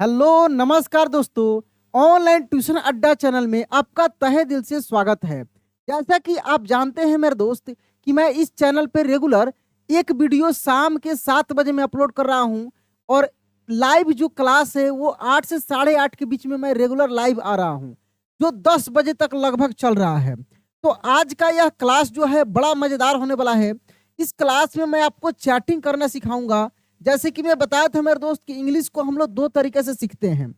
Hello नमस्कार दोस्तों। Online tuition अड्डा चैनल में आपका तहे दिल से स्वागत है। जैसा कि आप जानते हैं मेरे दोस्त कि मैं इस चैनल पे रेगुलर एक वीडियो शाम के 7 बजे में अपलोड कर रहा हूं और लाइव जो क्लास है वो 8 से 8:30 के बीच में मैं रेगुलर लाइव आ रहा हूं, जो 10 बजे तक लगभग चल रहा है। तो आज का यह क्लास जो है बड़ा मज़ेदार होने वाला है। इस क्लास में मैं आपको चैटिंग करना सिखाऊंगा। जैसे कि मैं बताया था मेरे दोस्त कि इंग्लिश को हम लोग दो तरीके से सीखते हैं।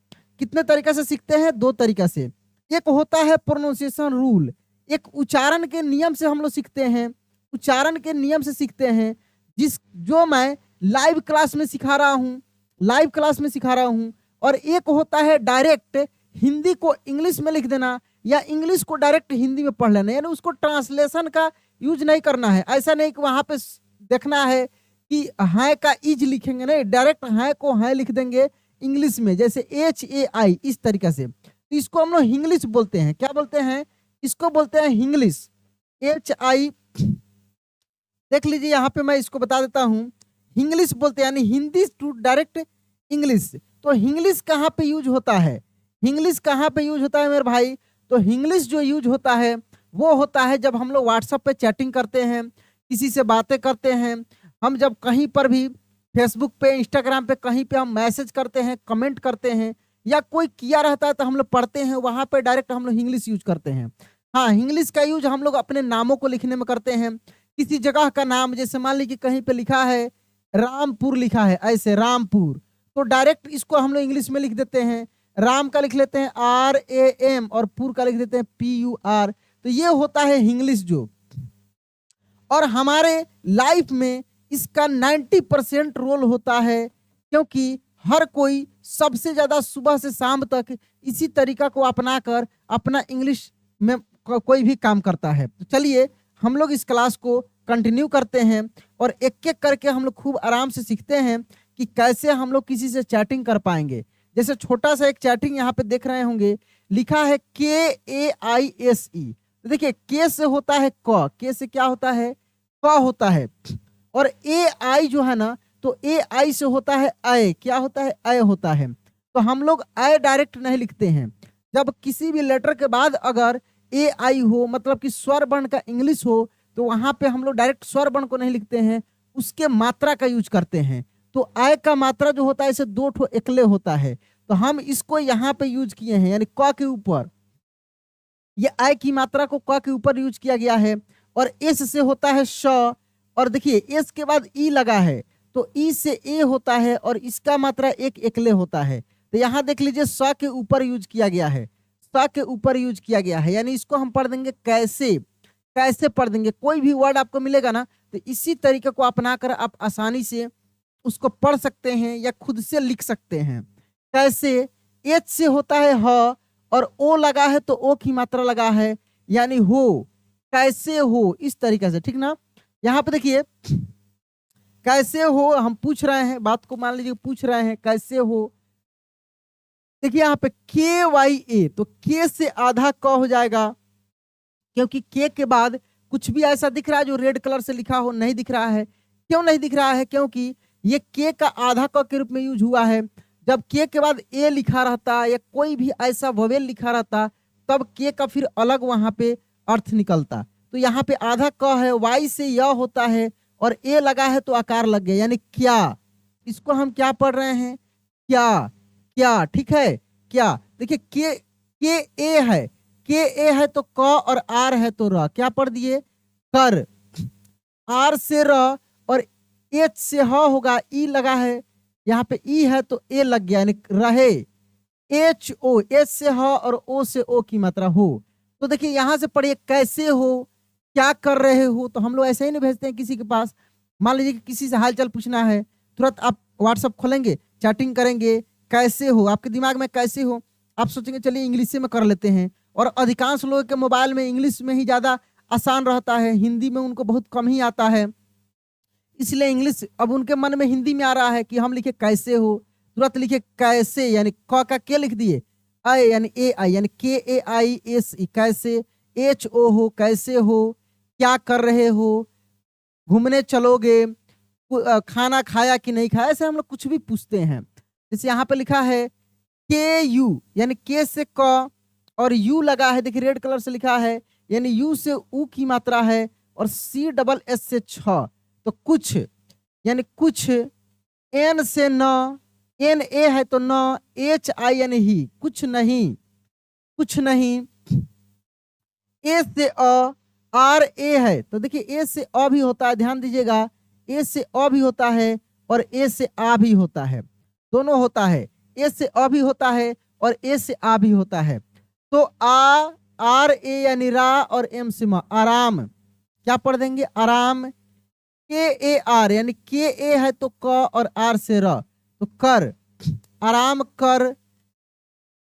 कितने तरीके से सीखते हैं? दो तरीके से। एक होता है प्रोनाउंसिएशन रूल, एक उच्चारण के नियम से हम लोग सीखते हैं। उच्चारण के नियम से सीखते हैं जो मैं लाइव क्लास में सिखा रहा हूँ, लाइव क्लास में सिखा रहा हूँ। और एक होता है डायरेक्ट हिंदी को इंग्लिश में लिख देना या इंग्लिश को डायरेक्ट हिंदी में पढ़ लेना, यानी उसको ट्रांसलेशन का यूज नहीं करना है। ऐसा नहीं कि वहां पे देखना है कि है का इज लिखेंगे, नहीं, डायरेक्ट है को है लिख देंगे इंग्लिश में, जैसे HAI, इस तरीके से। तो इसको हम लोग इंग्लिश बोलते हैं। क्या बोलते हैं? इसको बोलते हैं इंग्लिश, HI। देख लीजिए यहाँ पे मैं इसको बता देता हूँ। इंग्लिश बोलते हैं यानी हिंदी टू डायरेक्ट इंग्लिश। तो इंग्लिश कहाँ पे यूज होता है? इंग्लिश कहाँ पे यूज होता है मेरे भाई? तो इंग्लिश जो यूज होता है वो होता है जब हम लोग व्हाट्सएप पे चैटिंग करते हैं, किसी से बातें करते हैं, हम जब कहीं पर भी फेसबुक पे, इंस्टाग्राम पे कहीं पे हम मैसेज करते हैं, कमेंट करते हैं, या कोई किया रहता है तो हम लोग पढ़ते हैं, वहां पे डायरेक्ट हम लोग इंग्लिश यूज करते हैं। हाँ, इंग्लिश का यूज हम लोग अपने नामों को लिखने में करते हैं। किसी जगह का नाम, जैसे मान लीजिए कहीं पे लिखा है रामपुर, लिखा है ऐसे रामपुर, तो डायरेक्ट इसको हम लोग इंग्लिश में लिख देते हैं। राम का लिख लेते हैं RAM और पुर का लिख देते हैं PUR। तो ये होता है इंग्लिश जो। और हमारे लाइफ में इसका 90% रोल होता है, क्योंकि हर कोई सबसे ज्यादा सुबह से शाम तक इसी तरीका को अपनाकर अपना इंग्लिश में कोई भी काम करता है। तो चलिए हम लोग इस क्लास को कंटिन्यू करते हैं और एक एक करके हम लोग खूब आराम से सीखते हैं कि कैसे हम लोग किसी से चैटिंग कर पाएंगे। जैसे छोटा सा एक चैटिंग यहाँ पे देख रहे होंगे, लिखा है KAISE। तो देखिए, के से होता है क, के से क्या होता है? क होता है। और AI जो है ना, तो AI से होता है अय। क्या होता है? अय होता है। तो हम लोग अय डायरेक्ट नहीं लिखते हैं। जब किसी भी लेटर के बाद अगर AI हो, मतलब कि स्वर वर्ण का इंग्लिश हो, तो वहां पे हम लोग डायरेक्ट स्वर वर्ण को नहीं लिखते हैं, उसके मात्रा का यूज करते हैं। तो अय का मात्रा जो होता है इसे दो ठो एकले होता है, तो हम इसको यहाँ पे यूज किए हैं, यानी क के ऊपर। ये अय की मात्रा को क के ऊपर यूज किया गया है। और एस से होता है श। और देखिए एस के बाद ई लगा है, तो ई से ए होता है और इसका मात्रा एक एकले होता है। तो यहाँ देख लीजिए स के ऊपर यूज किया गया है, स के ऊपर यूज किया गया है, यानी इसको हम पढ़ देंगे कैसे। कैसे पढ़ देंगे? कोई भी वर्ड आपको मिलेगा ना, तो इसी तरीके को अपनाकर आप आसानी से उसको पढ़ सकते हैं या खुद से लिख सकते हैं। कैसे? एच से होता है ह और ओ लगा है तो ओ की मात्रा लगा है, यानी हो। कैसे हो, इस तरीके से, ठीक ना? यहाँ पे देखिए कैसे हो, हम पूछ रहे हैं बात को, मान लीजिए पूछ रहे हैं कैसे हो। देखिए यहाँ पे KYA, तो के से आधा क हो जाएगा, क्योंकि के बाद कुछ भी ऐसा दिख रहा है जो रेड कलर से लिखा हो? नहीं दिख रहा है। क्यों नहीं दिख रहा है? क्योंकि ये के का आधा क के रूप में यूज हुआ है। जब के बाद ए लिखा रहता या कोई भी ऐसा ववेल लिखा रहता, तब के का फिर अलग वहां पे अर्थ निकलता। तो यहाँ पे आधा क है, वाई से य होता है और ए लगा है तो आकार लग गया, यानी क्या। इसको हम क्या पढ़ रहे हैं? क्या। क्या, ठीक है? क्या। देखिए के ए है, के ए है तो क, और आर है तो र, क्या पढ़ दिए? कर। आर से र और एच से ह होगा, ई लगा है, यहाँ पे ई है तो ए लग गया, यानी रहे। HO, एच से ह और ओ से ओ की मात्रा हो। तो देखिए यहां से पढ़िए कैसे हो, क्या कर रहे हो। तो हम लोग ऐसे ही नहीं भेजते हैं किसी के पास। मान लीजिए कि किसी से हालचाल पूछना है, तुरंत आप व्हाट्सअप खोलेंगे, चैटिंग करेंगे, कैसे हो, आपके दिमाग में कैसे हो, आप सोचेंगे चलिए इंग्लिश में कर लेते हैं। और अधिकांश लोगों के मोबाइल में इंग्लिश में ही ज़्यादा आसान रहता है, हिंदी में उनको बहुत कम ही आता है, इसलिए इंग्लिश अब उनके मन में हिंदी में आ रहा है कि हम लिखे कैसे हो, तुरंत लिखे कैसे, यानी क का के लिख दिए, आई यानी AI, यानी KAISE, कैसे। HO हो, कैसे हो, क्या कर रहे हो, घूमने चलोगे, खाना खाया कि नहीं खाया, ऐसे हम लोग कुछ भी पूछते हैं। जैसे यहाँ पे लिखा है के यू यानी के से क और यू लगा है, देखिए रेड कलर से लिखा है, यानी यू से ऊ की मात्रा है, और सी डबल एस से छ, तो कुछ यानी कुछ, एन से न, एन ए है तो न, एच आई यानी ही, कुछ नहीं, कुछ नहीं, ए से अ, आर ए है तो देखिए ए से अ भी होता है, ध्यान दीजिएगा, ए से अ भी होता है और ए से आ भी होता है, दोनों होता है, ए से अ भी होता है और ए से आ भी होता है। तो आ, आर ए यानी रा, और एम से म, आराम, क्या पढ़ देंगे, आराम, के ए आर यानी के ए है तो क और आर से र, तो कर, आराम कर,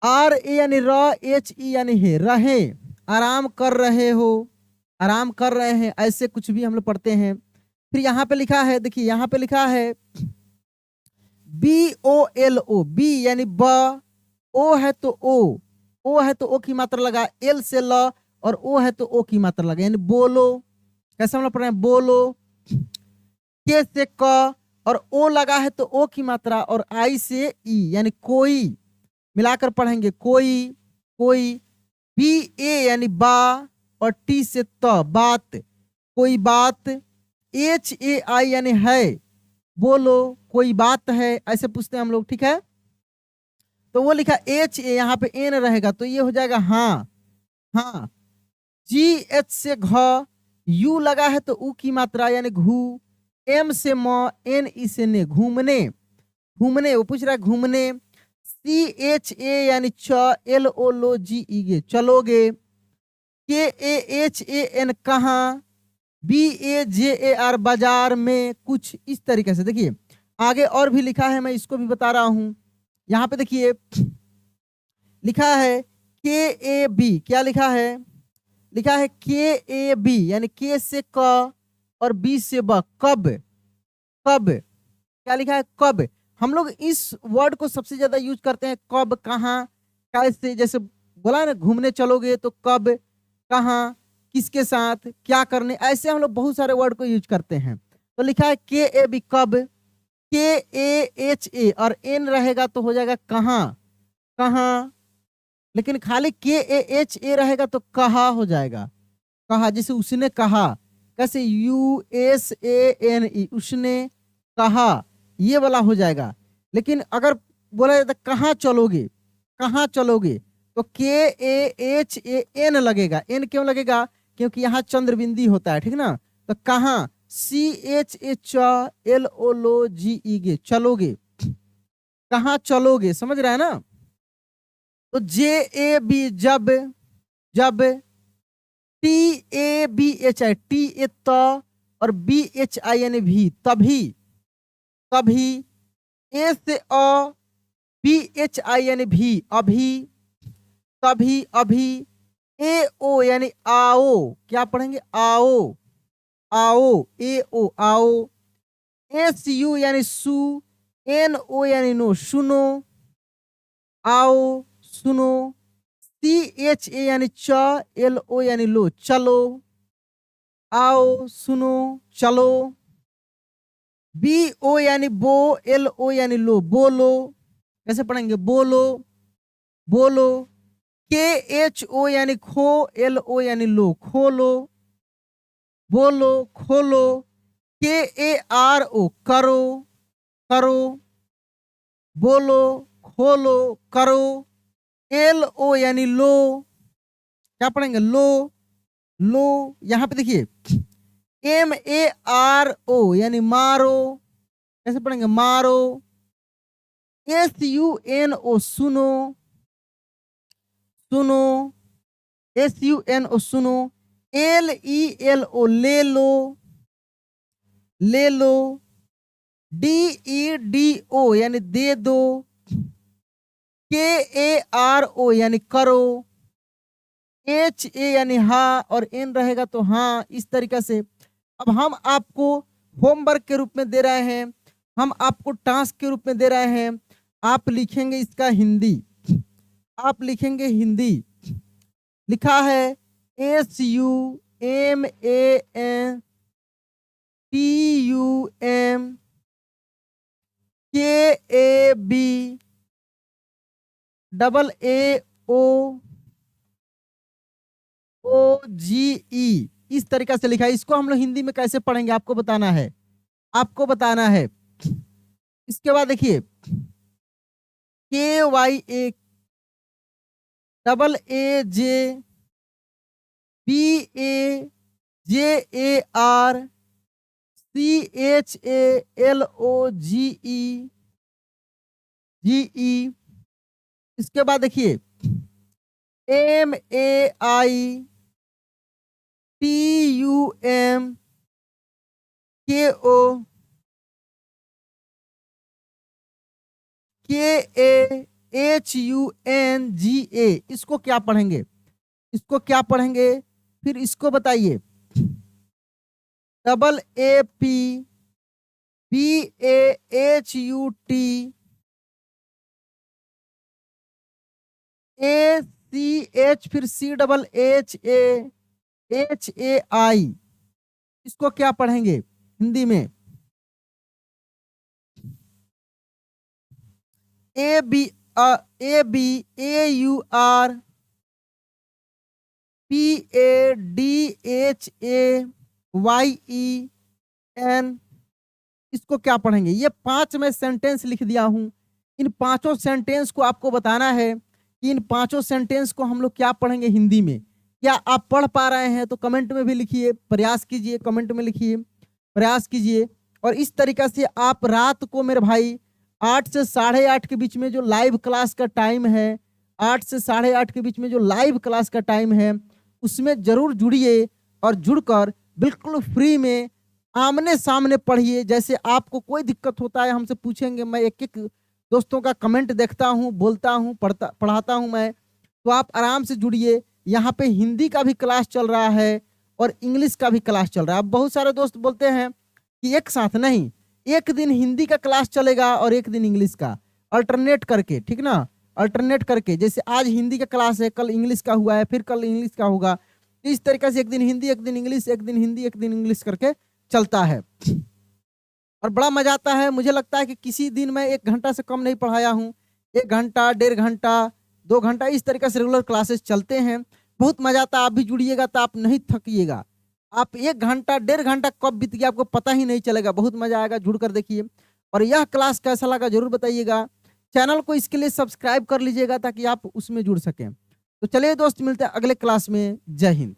आर ए यानी र, एच ई यानी है, रहे, आराम कर रहे हो, आराम कर रहे हैं, ऐसे कुछ भी हम लोग पढ़ते हैं। फिर यहाँ पे लिखा है, देखिए यहाँ पे लिखा है B O L O, B यानी ब, ओ है तो ओ है तो ओ की मात्रा लगा, एल से ल, और ओ है तो ओ की मात्रा लगा, यानी बोलो, कैसे हम लोग पढ़ रहे हैं, बोलो, के से क और ओ लगा है तो ओ की मात्रा, और आई से ई यानी कोई, मिलाकर पढ़ेंगे कोई, कोई, बी ए यानी बा, और टी से त, बात, कोई बात, एच ए आई यानी है, बोलो, कोई बात है, ऐसे पूछते हैं हम लोग, ठीक है। तो वो लिखा एच ए, यहाँ पे एन रहेगा तो ये हो जाएगा हाँ, हाँ, जी एच से घ, यू लगा है तो ऊ की मात्रा यानी घू, एम से म, एन ई से ने, घूमने, घूमने, वो पूछ रहा है घूमने, सी एच ए यानी च, एल ओ लो जी ई गे, चलोगे, K A H A N कहाँ, B A J A R बाजार में, कुछ, इस तरीके से। देखिए आगे और भी लिखा है, मैं इसको भी बता रहा हूं, यहाँ पे देखिए लिखा है के ए बी, क्या लिखा है, लिखा है के ए बी यानी के से क और बी से ब, कब, कब, क्या लिखा है, कब, हम लोग इस वर्ड को सबसे ज्यादा यूज करते हैं, कब, कहाँ, कैसे, जैसे बोला ना घूमने चलोगे तो कब, कहाँ, किसके साथ, क्या करने, ऐसे हम लोग बहुत सारे वर्ड को यूज करते हैं। तो लिखा है के ए बी कब, के ए एच ए और एन रहेगा तो हो जाएगा कहाँ, कहाँ, लेकिन खाली के ए एच ए रहेगा तो कहा हो जाएगा, कहा, जैसे उसने कहा, कैसे, U S A N E, उसने कहा, ये वाला हो जाएगा। लेकिन अगर बोला जाता कहाँ चलोगे, कहाँ चलोगे, तो के ए एच ए एन लगेगा, एन क्यों लगेगा, क्योंकि यहाँ चंद्रबिंदी होता है, ठीक ना, तो कहाँ, C H H L O लो जी ई गे, चलोगे, कहाँ चलोगे, समझ रहा है ना। तो जे ए बी जब, जब, T A B H I, T A त और बी एच आई यानी भी, तभी, कभी, ए से अ, बी एच आई यानी भी, अभी, तभी, अभी, ए ओ यानी आओ, क्या पढ़ेंगे, आओ, आओ, ए ओ आओ, एस यू यानी सु, एन ओ यानी नो, सुनो, आओ, सुनो, सी एच ए यानी च, एल ओ यानी लो, चलो, आओ, सुनो, चलो, बी ओ यानी बो, एल ओ यानी लो, बोलो, कैसे पढ़ेंगे, बोलो, बोलो, के एच ओ यानी खो, एल ओ यानी लो, खोलो, बोलो, खोलो, के ए आर ओ करो, करो, बोलो, खोलो, करो, एल ओ यानी लो, क्या पढ़ेंगे, लो, लो, यहाँ पे देखिए एम ए आर ओ यानी मारो, कैसे पढ़ेंगे, मारो, एस यू एन ओ सुनो, सुनो, एस यू एन ओ सुनो, एल ई एल ओ ले लो, ले लो, डी ई डी ओ यानी दे दो, के ए आर ओ यानी करो, एच ए यानी हाँ और एन रहेगा तो हाँ, इस तरीके से। अब हम आपको होमवर्क के रूप में दे रहे हैं, हम आपको टास्क के रूप में दे रहे हैं, आप लिखेंगे इसका हिंदी, आप लिखेंगे हिंदी, लिखा है S U M A N T U M K A B AOGE, इस तरीका से लिखा है। इसको हम लोग हिंदी में कैसे पढ़ेंगे आपको बताना है, आपको बताना है। इसके बाद देखिए KYA, BAJBARCHALOGE, इसके बाद देखिए MAITUMKOKAHUNGA, इसको क्या पढ़ेंगे, इसको क्या पढ़ेंगे, फिर इसको बताइए। AAPBAHUTACH, फिर CHHAHAI, इसको क्या पढ़ेंगे हिंदी में। ABAURPADHAYEN, इसको क्या पढ़ेंगे। ये 5 मैं सेंटेंस लिख दिया हूं। इन पांचों सेंटेंस को आपको बताना है कि इन पांचों सेंटेंस को हम लोग क्या पढ़ेंगे हिंदी में। क्या आप पढ़ पा रहे हैं तो कमेंट में भी लिखिए, प्रयास कीजिए, कमेंट में लिखिए, प्रयास कीजिए। और इस तरीका से आप रात को मेरे भाई 8 से 8:30 के बीच में जो लाइव क्लास का टाइम है, 8 से 8:30 के बीच में जो लाइव क्लास का टाइम है, उसमें जरूर जुड़िए और जुड़कर बिल्कुल फ्री में आमने सामने पढ़िए। जैसे आपको कोई दिक्कत होता है हमसे पूछेंगे, मैं एक एक दोस्तों का कमेंट देखता हूँ, बोलता हूँ, पढ़ाता हूँ मैं, तो आप आराम से जुड़िए। यहाँ पे हिंदी का भी क्लास चल रहा है और इंग्लिश का भी क्लास चल रहा है। अब बहुत सारे दोस्त बोलते हैं कि एक साथ नहीं, एक दिन हिंदी का क्लास चलेगा और एक दिन इंग्लिश का, अल्टरनेट करके, ठीक ना, अल्टरनेट करके। जैसे आज हिंदी का क्लास है, कल इंग्लिश का हुआ है, फिर कल इंग्लिश का होगा। इस तरीके से एक दिन हिंदी, एक दिन इंग्लिश, एक दिन हिंदी, एक दिन इंग्लिश करके चलता है और बड़ा मजा आता है। मुझे लगता है कि किसी दिन मैं 1 घंटा से कम नहीं पढ़ाया हूँ। 1 घंटा, 1.5 घंटा, 2 घंटा, इस तरीके से रेगुलर क्लासेस चलते हैं। बहुत मजा आता है। आप भी जुड़िएगा तो आप नहीं थकिएगा। आप 1 घंटा, 1.5 घंटा कब बीत गया आपको पता ही नहीं चलेगा। बहुत मजा आएगा, जुड़ कर देखिए। और यह क्लास कैसा लगा जरूर बताइएगा। चैनल को इसके लिए सब्सक्राइब कर लीजिएगा ताकि आप उसमें जुड़ सकें। तो चलिए दोस्त, मिलते हैं अगले क्लास में। जय हिंद।